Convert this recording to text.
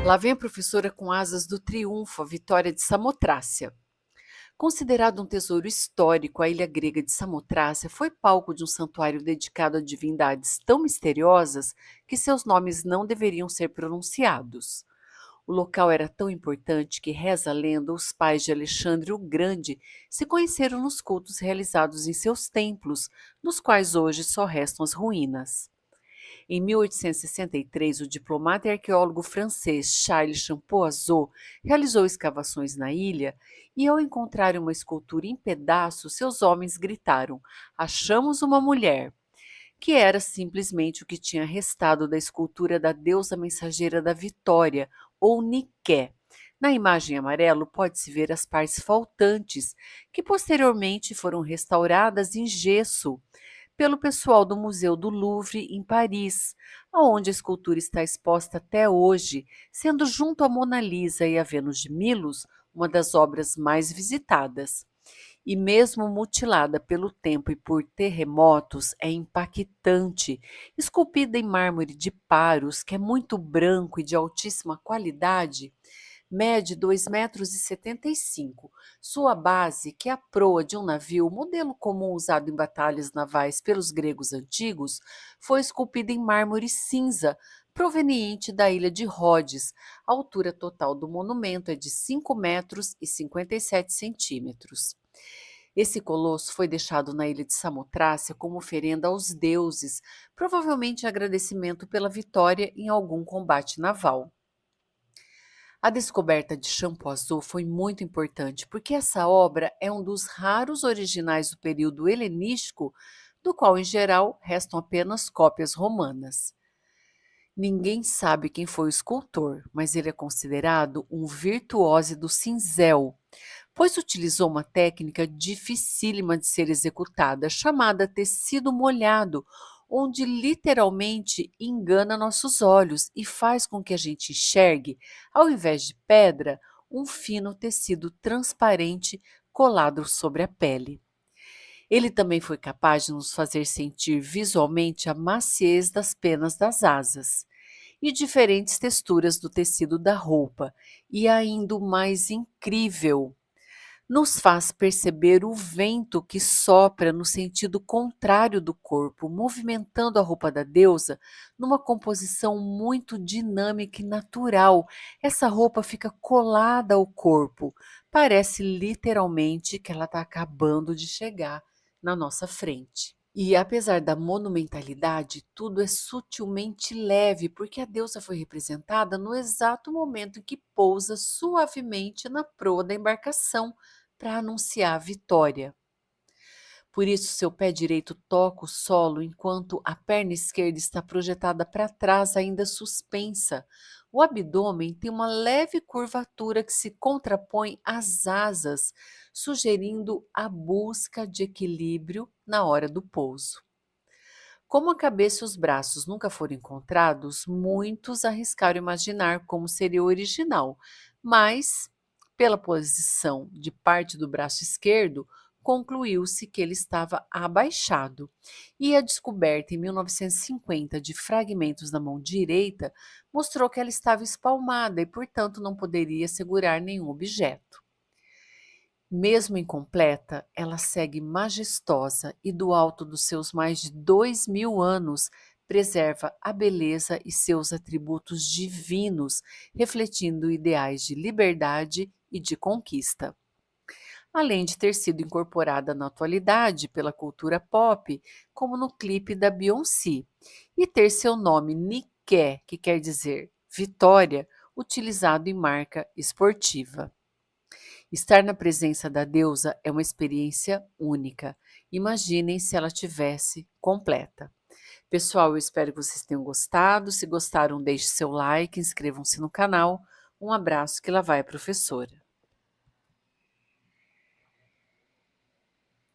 Lá vem a professora com asas do triunfo, a vitória de Samotrácia. Considerado um tesouro histórico, a ilha grega de Samotrácia foi palco de um santuário dedicado a divindades tão misteriosas que seus nomes não deveriam ser pronunciados. O local era tão importante que, reza a lenda, os pais de Alexandre o Grande se conheceram nos cultos realizados em seus templos, nos quais hoje só restam as ruínas. Em 1863, o diplomata e arqueólogo francês Charles Champoiseau realizou escavações na ilha e, ao encontrarem uma escultura em pedaços, seus homens gritaram: "Achamos uma mulher!", que era simplesmente o que tinha restado da escultura da deusa mensageira da vitória, ou Niké. Na imagem amarelo pode-se ver as partes faltantes, que posteriormente foram restauradas em gesso pelo pessoal do Museu do Louvre, em Paris, aonde a escultura está exposta até hoje, sendo junto à Mona Lisa e a Vênus de Milos uma das obras mais visitadas. E mesmo mutilada pelo tempo e por terremotos, é impactante. Esculpida em mármore de Paros, que é muito branco e de altíssima qualidade, mede 2,75 metros. Sua base, que é a proa de um navio, modelo comum usado em batalhas navais pelos gregos antigos, foi esculpida em mármore cinza, proveniente da ilha de Rhodes. A altura total do monumento é de 5,57 metros. Esse colosso foi deixado na ilha de Samotrácia como oferenda aos deuses, provavelmente em agradecimento pela vitória em algum combate naval. A descoberta de Shampoo Azul foi muito importante porque essa obra é um dos raros originais do período helenístico, do qual, em geral, restam apenas cópias romanas. Ninguém sabe quem foi o escultor, mas ele é considerado um virtuose do cinzel, pois utilizou uma técnica dificílima de ser executada, chamada tecido molhado, onde literalmente engana nossos olhos e faz com que a gente enxergue, ao invés de pedra, um fino tecido transparente colado sobre a pele. Ele também foi capaz de nos fazer sentir visualmente a maciez das penas das asas e diferentes texturas do tecido da roupa, e ainda o mais incrível, nos faz perceber o vento que sopra no sentido contrário do corpo, movimentando a roupa da deusa numa composição muito dinâmica e natural. Essa roupa fica colada ao corpo, parece literalmente que ela está acabando de chegar na nossa frente. E apesar da monumentalidade, tudo é sutilmente leve, porque a deusa foi representada no exato momento em que pousa suavemente na proa da embarcação para anunciar a vitória. Por isso, seu pé direito toca o solo enquanto a perna esquerda está projetada para trás, ainda suspensa. O abdômen tem uma leve curvatura que se contrapõe às asas, sugerindo a busca de equilíbrio na hora do pouso. Como a cabeça e os braços nunca foram encontrados, muitos arriscaram imaginar como seria o original, mas, pela posição de parte do braço esquerdo, concluiu-se que ele estava abaixado, e a descoberta em 1950 de fragmentos da mão direita mostrou que ela estava espalmada e, portanto, não poderia segurar nenhum objeto. Mesmo incompleta, ela segue majestosa e, do alto dos seus mais de 2.000 anos, preserva a beleza e seus atributos divinos, refletindo ideais de liberdade e de conquista. Além de ter sido incorporada na atualidade pela cultura pop, como no clipe da Beyoncé, e ter seu nome Niké, que quer dizer vitória, utilizado em marca esportiva. Estar na presença da deusa é uma experiência única. Imaginem se ela tivesse completa. Pessoal, eu espero que vocês tenham gostado. Se gostaram, deixe seu like, inscrevam-se no canal. Um abraço, que lá vai a professora.